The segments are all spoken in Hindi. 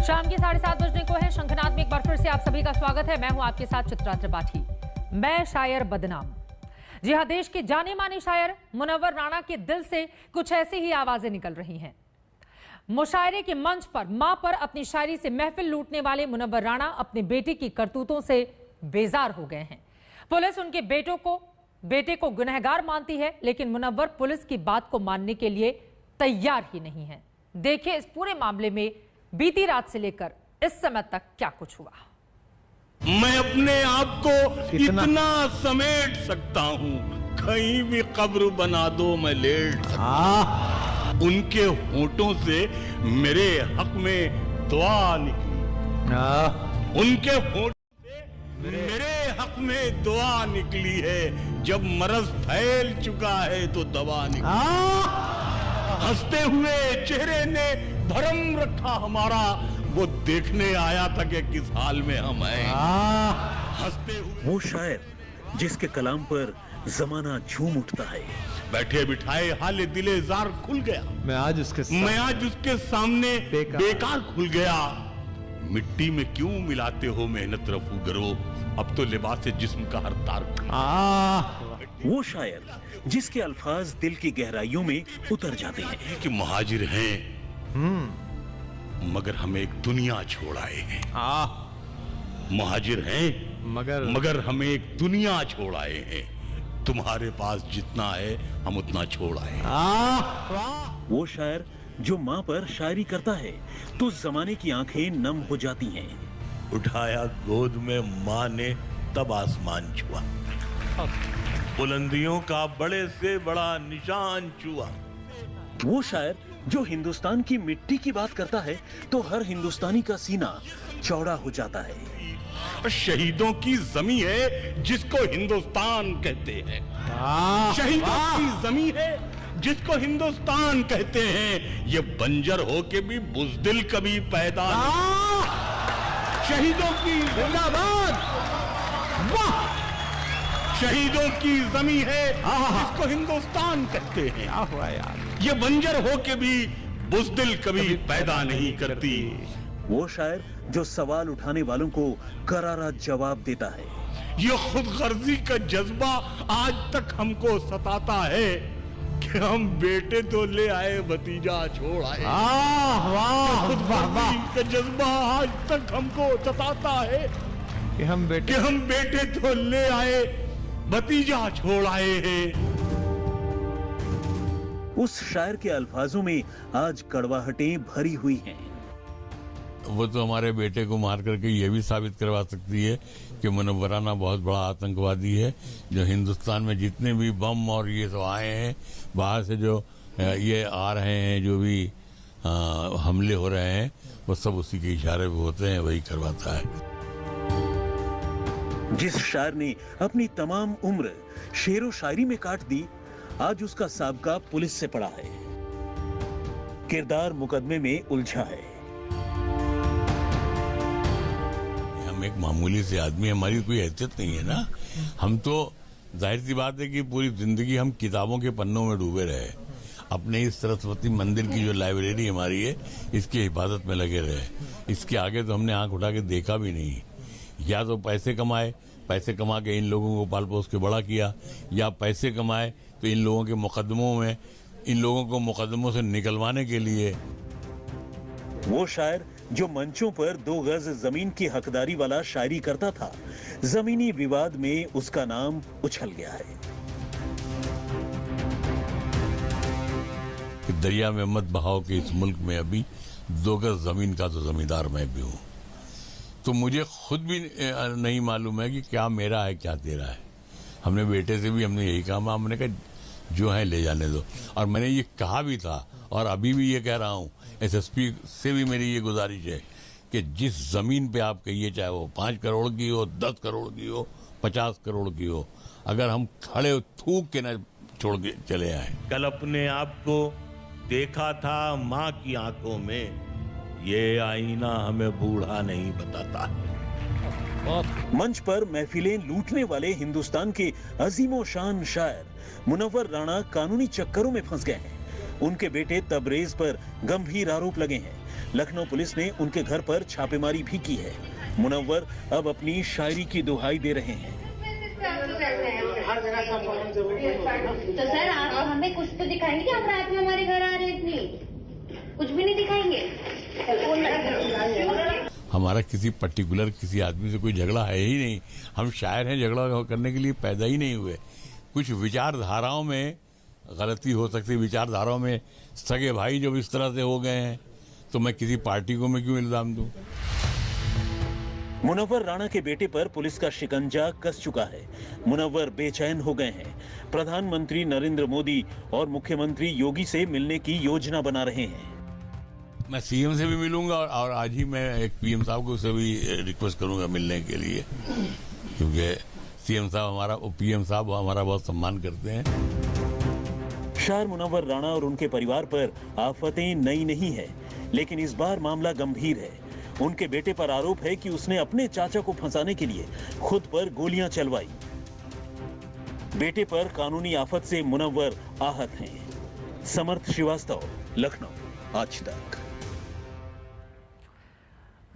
शाम के 7:30 बजने को है। शंखनाद में एक बार फिर से आप सभी का स्वागत है। मैं हूं आपके साथ चित्रा त्रिपाठी। मैं शायर बदनाम। जी हां, देश के जाने माने शायर मुनव्वर राणा के दिल से कुछ ऐसी ही आवाजें निकल रही हैं। मुशायरे के मंच पर मां पर अपनी शायरी से महफिल लूटने वाले मुनव्वर राणा अपने बेटे की करतूतों से बेजार हो गए हैं। पुलिस उनके बेटे को गुनहगार मानती है, लेकिन मुनव्वर पुलिस की बात को मानने के लिए तैयार ही नहीं है। देखिए इस पूरे मामले में बीती रात से लेकर इस समय तक क्या कुछ हुआ। मैं अपने आप को इतना समेट सकता हूँ, कहीं भी कब्र बना दो मैं लेट सकता। उनके होठों से मेरे हक में दुआ निकली, उनके होठों से मेरे हक में दुआ निकली है। जब मरज फैल चुका है तो दवा निकली। हंसते हुए चेहरे ने भरम रखा हमारा, वो देखने आया था कि किस हाल में हम हैं। हंसते हुए वो शायर जिसके कलाम पर जमाना झूम उठता है। बैठे बिठाए हाले दिले जार खुल गया। मैं आज उसके सामने बेकार खुल गया। मिट्टी में क्यों मिलाते हो मेहनत रफू गरो, अब तो लिबास जिस्म का हर तार। वो शायर जिसके अल्फाज दिल की गहराइयों में उतर जाते हैं। कि मुहाजिर हैं मगर हमें एक दुनिया छोड़ आए हैं। मुहाजिर हैं मगर हमें एक दुनिया छोड़ आए हैं। तुम्हारे पास जितना है हम उतना छोड़ आए। वो शायर जो माँ पर शायरी करता है तो जमाने की आंखें नम हो जाती हैं। उठाया गोद में माँ ने तब आसमान छुआ, बुलंदियों का बड़े से बड़ा निशान छुआ। वो शायर जो हिंदुस्तान की मिट्टी की बात करता है तो हर हिंदुस्तानी का सीना चौड़ा हो जाता है। शहीदों की जमीन है जिसको हिंदुस्तान कहते हैं। शहीदों की जमीन है जिसको हिंदुस्तान कहते हैं। ये बंजर हो के भी बुज़दिल कभी पैदा नहीं। शहीदों की जिंदाबाद, वाह। शहीदों की जमीन है जिसको हिंदुस्तान कहते हैं। क्या हुआ यार, ये बंजर हो के भी बुज़दिल कभी पैदा नहीं करती। वो शायर जो सवाल उठाने वालों को करारा जवाब देता है। ये खुद गर्जी का जज्बा आज तक हमको सताता है कि हम बेटे तो ले आए भतीजा छोड़ आए। खुद गर्जी का जज्बा आज तक हमको सताता है कि हम बेटे तो ले आए भतीजा छोड़ आए हैं। उस शायर के अल्फाजों में आज कड़वाहटें भरी हुई हैं। वो तो हमारे बेटे को मार करके ये भी साबित करवा सकती है कि मुनव्वर राणा बहुत बड़ा आतंकवादी है। जो हिंदुस्तान में जितने भी बम और ये सब आए हैं बाहर से, जो ये आ रहे हैं, जो भी हमले हो रहे हैं, वो सब उसी के इशारे पे होते हैं, वही करवाता है। जिस शायर ने अपनी तमाम उम्र शेरो शायरी में काट दी, आज उसका साबका पुलिस से पड़ा है। किरदार मुकदमे में उलझा है। हम एक मामूली से आदमी, हमारी कोई हैसियत नहीं है ना। हम तो जाहिर सी बात है कि पूरी जिंदगी हम किताबों के पन्नों में डूबे रहे। अपने इस सरस्वती मंदिर की जो लाइब्रेरी हमारी है, इसकी हिफाजत में लगे रहे। इसके आगे तो हमने आंख उठा के देखा भी नहीं। या तो पैसे कमा के इन लोगों को पाल पोस के बड़ा किया, या पैसे कमाए तो इन लोगों को मुकदमों से निकलवाने के लिए। वो शायर जो मंचों पर 2 गज जमीन की हकदारी वाला शायरी करता था, जमीनी विवाद में उसका नाम उछल गया है। दरिया में मत बहाओ के इस मुल्क में अभी 2 गज जमीन का तो जमींदार मैं भी हूँ। तो मुझे खुद भी नहीं मालूम है कि क्या मेरा है क्या तेरा है। हमने बेटे से भी हमने यही कहा, हमने कहा जो है ले जाने दो। और मैंने ये कहा भी था और अभी भी ये कह रहा हूँ, एसएसपी से भी मेरी ये गुजारिश है कि जिस जमीन पे आप कहिए, चाहे वो 5 करोड़ की हो, 10 करोड़ की हो, 50 करोड़ की हो, अगर हम खड़े थूक के न छोड़ के चले आए। कल अपने आप को देखा था माँ की आंखों में, ये आईना हमें बूढ़ा नहीं बताता है। मंच पर महफिलें लूटने वाले हिंदुस्तान के अजीमो शान शायर मुनव्वर राणा कानूनी चक्करों में फंस गए हैं। उनके बेटे तबरेज पर गंभीर आरोप लगे हैं। लखनऊ पुलिस ने उनके घर पर छापेमारी भी की है। मुनव्वर अब अपनी शायरी की दुहाई दे रहे हैं। तो सर आप हमें कुछ तो दिखाएंगे कि आप रात में हमारे घर आ रहे इतनी? कुछ भी नहीं दिखाएंगे। हमारा किसी पर्टिकुलर किसी आदमी से कोई झगड़ा है ही नहीं। हम शायर हैं, झगड़ा करने के लिए पैदा ही नहीं हुए। कुछ विचारधाराओं में गलती हो सकती है, विचारधाराओं में सगे भाई जब इस तरह से हो गए हैं तो मैं किसी पार्टी को मैं क्यों इल्जाम दूं। मुनव्वर राणा के बेटे पर पुलिस का शिकंजा कस चुका है। मुनव्वर बेचैन हो गए हैं। प्रधानमंत्री नरेंद्र मोदी और मुख्यमंत्री योगी से मिलने की योजना बना रहे हैं। मैं सीएम से भी मिलूंगा और आज ही मैं एक पीएम साहब को से भी रिक्वेस्ट करूंगा मिलने के लिए, क्योंकि सीएम साहब हमारा, पीएम साहब हमारा बहुत सम्मान करते हैं। शायर मुनव्वर राणा और उनके परिवार पर आफतें नई नहीं है, लेकिन इस बार मामला गंभीर है। उनके बेटे पर आरोप है कि उसने अपने चाचा को फंसाने के लिए खुद पर गोलियां चलवाई। बेटे पर कानूनी आफत से मुनव्वर आहत हैं। समर्थ श्रीवास्तव, लखनऊ, आज तक।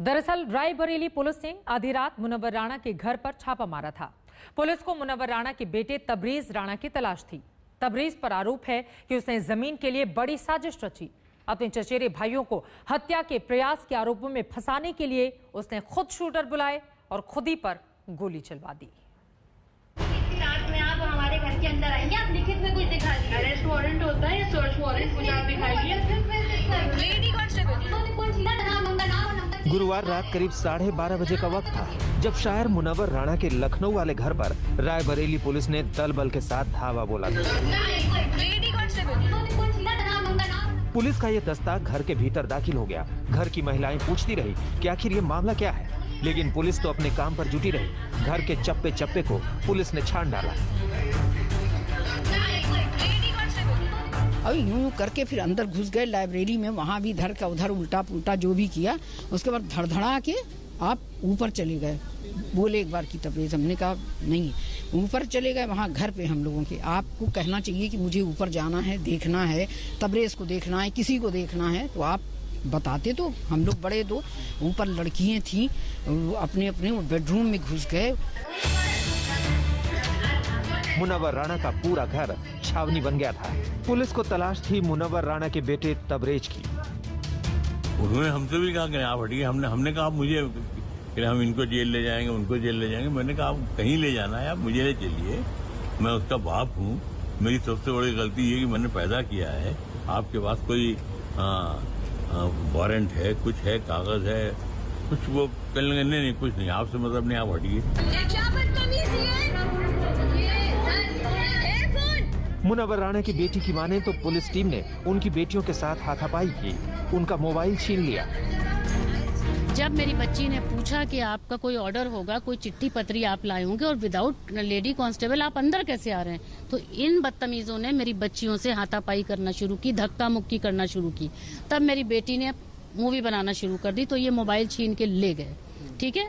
दरअसल रायबरेली पुलिस ने आधी रात मुनव्वर राणा के घर पर छापा मारा था। पुलिस को मुनव्वर राणा के बेटे तबरेज राणा की तलाश थी। तबरेज पर आरोप है कि उसने जमीन के लिए बड़ी साजिश रची। अपने चचेरे भाइयों को हत्या के प्रयास के आरोपों में फंसाने के लिए उसने खुद शूटर बुलाए और खुद ही पर गोली चलवा दी। रात में आप हमारे घर के अंदर आएंगे, आप लिखित में कुछ दिखा दीजिए। अरेस्ट वारंट होता है या सर्च वारंट, कुछ आप दिखाइए। गुरुवार रात करीब 12:30 बजे का वक्त था जब शायर मुनव्वर राणा के लखनऊ वाले घर पर रायबरेली पुलिस ने दल बल के साथ धावा बोला था। पुलिस का ये दस्ता घर के भीतर दाखिल हो गया। घर की महिलाएं पूछती रही कि आखिर ये मामला क्या है, लेकिन पुलिस तो अपने काम पर जुटी रही। घर के चप्पे चप्पे को पुलिस ने छान डाला। और यूं करके फिर अंदर घुस गए लाइब्रेरी में। वहाँ भी इधर का उधर उल्टा पुल्टा जो भी किया, उसके बाद धड़धड़ा के आप ऊपर चले गए। बोले एक बार की तबरेज, हमने कहा नहीं, ऊपर चले गए। वहाँ घर पे हम लोगों के, आपको कहना चाहिए कि मुझे ऊपर जाना है, देखना है, तबरेज को देखना है, किसी को देखना है, तो आप बताते तो हम लोग बड़े। तो ऊपर लड़कियां थी, अपने अपने बेडरूम में घुस गए। मुनव्वर राणा का पूरा घर छावनी बन गया था। पुलिस को तलाश थी मुनव्वर राणा के बेटे तबरेज की। उन्होंने हमसे भी कहा कि आप हटिए। हमने कहा मुझे कि हम इनको जेल ले जाएंगे, उनको जेल ले जाएंगे। मैंने कहा आप कहीं ले जाना है, आप मुझे ले चलिए, मैं उसका बाप हूँ। मेरी सबसे बड़ी गलती ये कि मैंने पैदा किया है। आपके पास कोई वारंट है, कुछ है, कागज है, कुछ वो कहने नहीं, कुछ नहीं, आपसे मतलब नहीं, आप हटिए। मुनव्वर राणा की बेटी की माने तो पुलिस टीम ने उनकी बेटियों के साथ हाथापाई की, उनका मोबाइल छीन लिया। जब मेरी बच्ची ने पूछा कि आपका कोई ऑर्डर होगा, कोई चिट्ठी पत्री आप लाए होंगे और विदाउट लेडी कांस्टेबल आप अंदर कैसे आ रहे हैं, तो इन बदतमीजों ने मेरी बच्चियों से हाथापाई करना शुरू की, धक्का मुक्की करना शुरू की। तब मेरी बेटी ने मूवी बनाना शुरू कर दी, तो ये मोबाइल छीन के ले गए। ठीक है,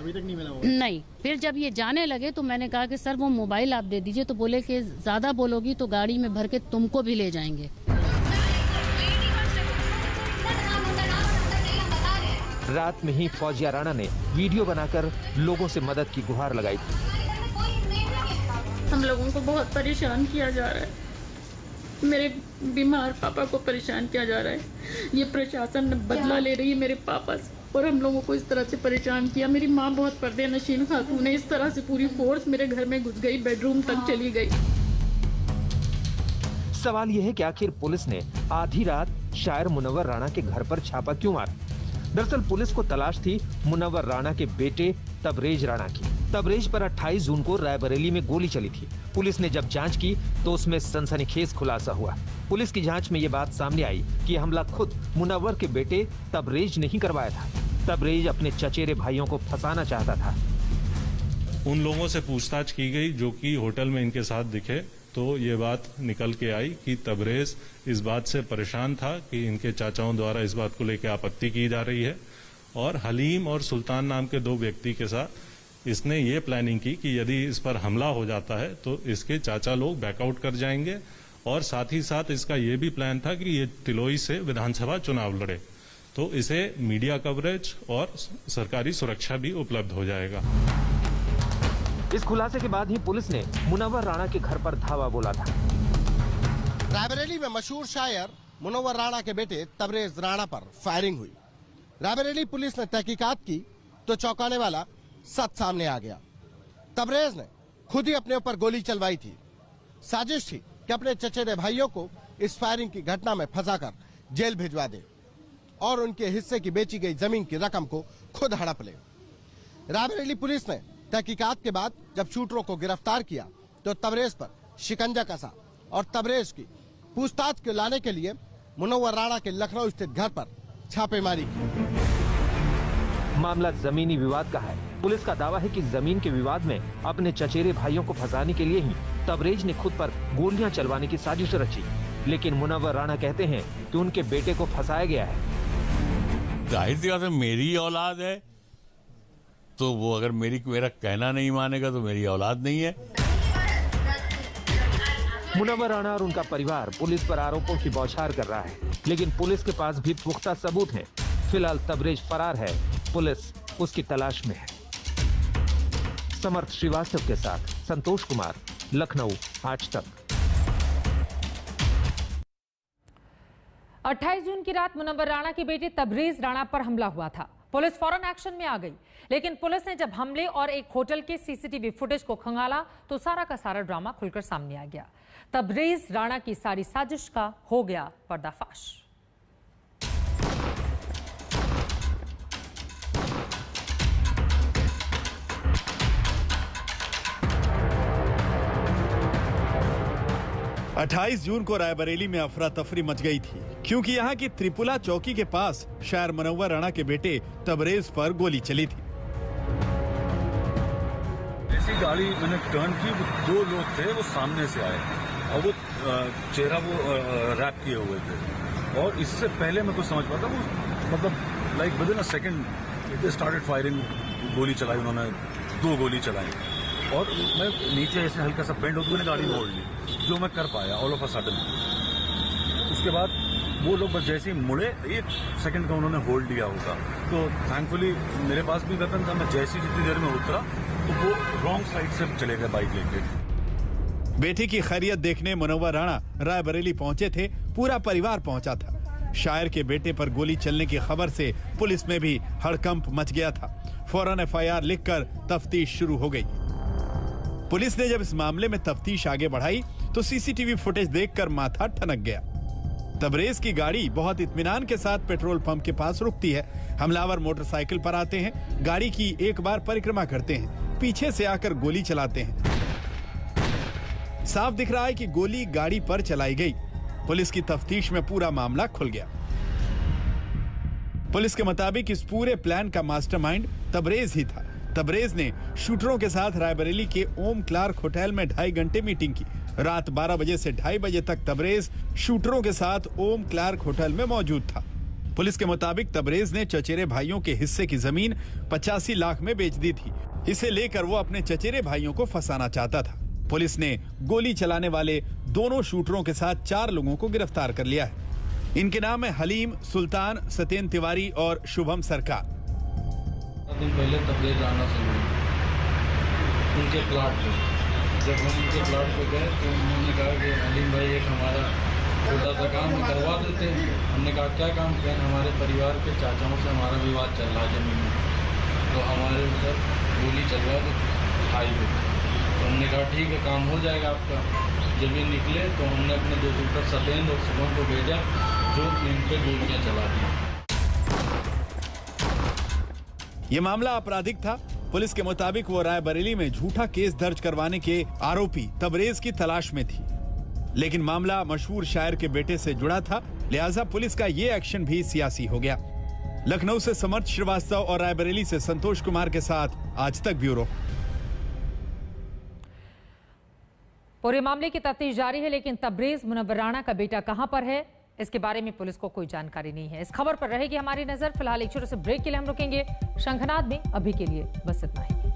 अभी तक नहीं मिला? नहीं। फिर जब ये जाने लगे तो मैंने कहा कि सर वो मोबाइल आप दे दीजिए, तो बोले कि ज्यादा बोलोगी तो गाड़ी में भर के तुमको भी ले जाएंगे। रात में ही फौजिया राणा ने वीडियो बनाकर लोगों से मदद की गुहार लगाई थी। हम लोगों को बहुत परेशान किया जा रहा है, मेरे बीमार पापा को परेशान किया जा रहा है। ये प्रशासन बदला ले रही है मेरे पापा से और हम लोगों को इस तरह से परेशान किया। मेरी माँ बहुत पर्दे नशीन खातून है, इस तरह से पूरी फोर्स मेरे घर में घुस गई, बेडरूम तक चली गई। सवाल यह है कि आखिर पुलिस ने आधी रात शायर मुनव्वर राणा के घर पर छापा क्यों मारा? दरअसल पुलिस को तलाश थी मुनव्वर राणा के बेटे तबरेज राणा की। तबरेज पर 28 जून को रायबरेली में गोली चली थी। पुलिस ने जब जांच की तो उसमें सनसनीखेज खुलासा हुआ। पुलिस की जांच में ये बात सामने आई कि हमला खुद मुनव्वर के बेटे तबरेज ने ही करवाया था। तबरेज अपने चचेरे भाइयों को फंसाना चाहता था। उन लोगों से पूछताछ की गई जो कि होटल में इनके साथ दिखे, तो ये बात निकल के आई कि तबरेज इस बात से परेशान था कि इनके चाचाओं द्वारा इस बात को लेकर आपत्ति की जा रही है और हलीम और सुल्तान नाम के 2 व्यक्ति के साथ इसने ये प्लानिंग की कि यदि इस पर हमला हो जाता है तो इसके चाचा लोग बैकआउट कर जाएंगे और साथ ही साथ इसका ये भी प्लान था कि ये तिलोई से विधानसभा चुनाव लड़े, तो इसे मीडिया कवरेज और सरकारी सुरक्षा भी उपलब्ध हो जाएगा। इस खुलासे के बाद ही पुलिस ने मुनव्वर राणा के घर पर धावा बोला था। रायबरेली में मशहूर शायर मुनव्वर राणा के बेटे तबरेज राणा पर फायरिंग हुई। रायबरेली पुलिस ने तहकीकात की तो चौंकाने वाला सच सामने आ गया। तबरेज ने खुद ही अपने ऊपर गोली चलवाई थी। साजिश थी कि अपने चचेरे भाइयों को इस फायरिंग की घटना में फंसाकर जेल भिजवा दे और उनके हिस्से की बेची गई जमीन की रकम को खुद हड़प ले। रायबरेली पुलिस ने तहकीकात के बाद जब शूटरों को गिरफ्तार किया तो तबरेज पर शिकंजा कसा और तबरेज की पूछताछ के लाने के लिए मुनव्वर राणा के लखनऊ स्थित घर पर छापेमारी की। मामला जमीनी विवाद का है। पुलिस का दावा है कि जमीन के विवाद में अपने चचेरे भाइयों को फंसाने के लिए ही तबरेज ने खुद पर गोलियां चलवाने की साजिश रची। लेकिन मुनव्वर राणा कहते हैं कि उनके बेटे को फंसाया गया है। जाहिर सी बात है, मेरी औलाद है तो वो अगर मेरा कहना नहीं मानेगा तो मेरी औलाद नहीं है। मुनव्वर राणा और उनका परिवार पुलिस पर आरोपों की बौछार कर रहा है, लेकिन पुलिस के पास भी पुख्ता सबूत हैं। फिलहाल तबरेज फरार है, पुलिस उसकी तलाश में है। समर्थ श्रीवास्तव के साथ संतोष कुमार, लखनऊ, आज तक। 28 जून की रात मुनव्वर राणा के बेटे तबरेज राणा पर हमला हुआ था। पुलिस फौरन एक्शन में आ गई, लेकिन पुलिस ने जब हमले और एक होटल के सीसीटीवी फुटेज को खंगाला तो सारा का सारा ड्रामा खुलकर सामने आ गया। तबरेज राणा की सारी साजिश का हो गया पर्दाफाश। अट्ठाईस जून को रायबरेली में अफरा तफरी मच गई थी, क्योंकि यहाँ की त्रिपुला चौकी के पास शायर मुनव्वर राणा के बेटे तबरेज पर गोली चली थी। ऐसी गाड़ी मैंने टर्न की, वो दो लोग थे, वो सामने से आए और वो चेहरा वो रैप किए हुए थे और इससे पहले मैं कुछ समझ पाता, वो मतलब like with in a second they started firing. गोली चलाई उन्होंने, 2 गोली चलाई और मैं नीचे ऐसे हल्का सा बेंड होकर मैंने गाड़ी मोड़ ली, जो मैं कर पाया ऑल ऑफ अ सडन। उसके बाद वो लोग बस जैसे ही मुड़े 1 सेकंड का उन्होंने होल्ड लिया होगा, तो थैंकफुली मेरे पास भी वेपन था। मैं जैसी जितनी देर में उतरा तो वो रॉन्ग साइड से चले गए बाइक लेके। बेटे की खैरियत देखने मुनव्वर राणा रायबरेली पहुंचे थे, पूरा परिवार पहुंचा था। शायर के बेटे पर गोली चलने की खबर से पुलिस में भी हड़कंप मच गया था। फौरन FIR लिखकर तफ्तीश शुरू हो गई। पुलिस ने जब इस मामले में तफ्तीश आगे बढ़ाई तो सीसीटीवी फुटेज देखकर माथा ठनक गया। तबरेज की गाड़ी बहुत इत्मीनान के साथ पेट्रोल पंप के पास रुकती है। हमलावर मोटरसाइकिल पर आते हैं, गाड़ी की एक बार परिक्रमा करते हैं, पीछे से आकर गोली चलाते हैं। साफ दिख रहा है कि गोली गाड़ी पर चलाई गई। पुलिस की तफ्तीश में पूरा मामला खुल गया। पुलिस के मुताबिक इस पूरे प्लान का मास्टरमाइंड तबरेज ही था। तबरेज ने शूटरों के साथ रायबरेली के ओम क्लार्क होटल में 2.5 घंटे मीटिंग की। रात 12 बजे से 2:30 बजे तक तबरेज शूटरों के साथ ओम क्लार्क होटल में मौजूद था। पुलिस के मुताबिक तबरेज ने चचेरे भाइयों के हिस्से की जमीन 85 लाख में बेच दी थी। इसे लेकर वो अपने चचेरे भाइयों को फंसाना चाहता था। पुलिस ने गोली चलाने वाले दोनों शूटरों के साथ 4 लोगों को गिरफ्तार कर लिया है। इनके नाम है हलीम, सुल्तान, सत्येंद्र तिवारी और शुभम सरकार। दिन पहले तबरेज राणा से मिले उनके प्लाट पे। जब हम उनके प्लाट पे गए तो उन्होंने कहा कि हलीम भाई एक हमारा छोटा सा काम करवा देते हैं। हमने कहा क्या काम किया? हमारे परिवार के चाचाओं से हमारा विवाद चल रहा है जमीन में, तो हमारे ऊपर गोली चलवा दो हाईवे। तो हमने कहा ठीक है, काम हो जाएगा आपका। जब ये निकले तो हमने अपने 2 शूटर सत्येंद्र और शुभम को भेजा, जो इन पे गोलियां चला दी। ये मामला आपराधिक था। पुलिस के मुताबिक वो रायबरेली में झूठा केस दर्ज करवाने के आरोपी तबरेज की तलाश में थी, लेकिन मामला मशहूर शायर के बेटे से जुड़ा था, लिहाजा पुलिस का ये एक्शन भी सियासी हो गया। लखनऊ से समर्थ श्रीवास्तव और रायबरेली से संतोष कुमार के साथ आज तक ब्यूरो। पूरे मामले की तफ्तीश जारी है, लेकिन तबरेज मुनव्वर राणा का बेटा कहां पर है, इसके बारे में पुलिस को कोई जानकारी नहीं है। इस खबर पर रहेगी हमारी नजर। फिलहाल एक छोटे से ब्रेक के लिए हम रुकेंगे। शंखनाद में अभी के लिए बस इतना ही।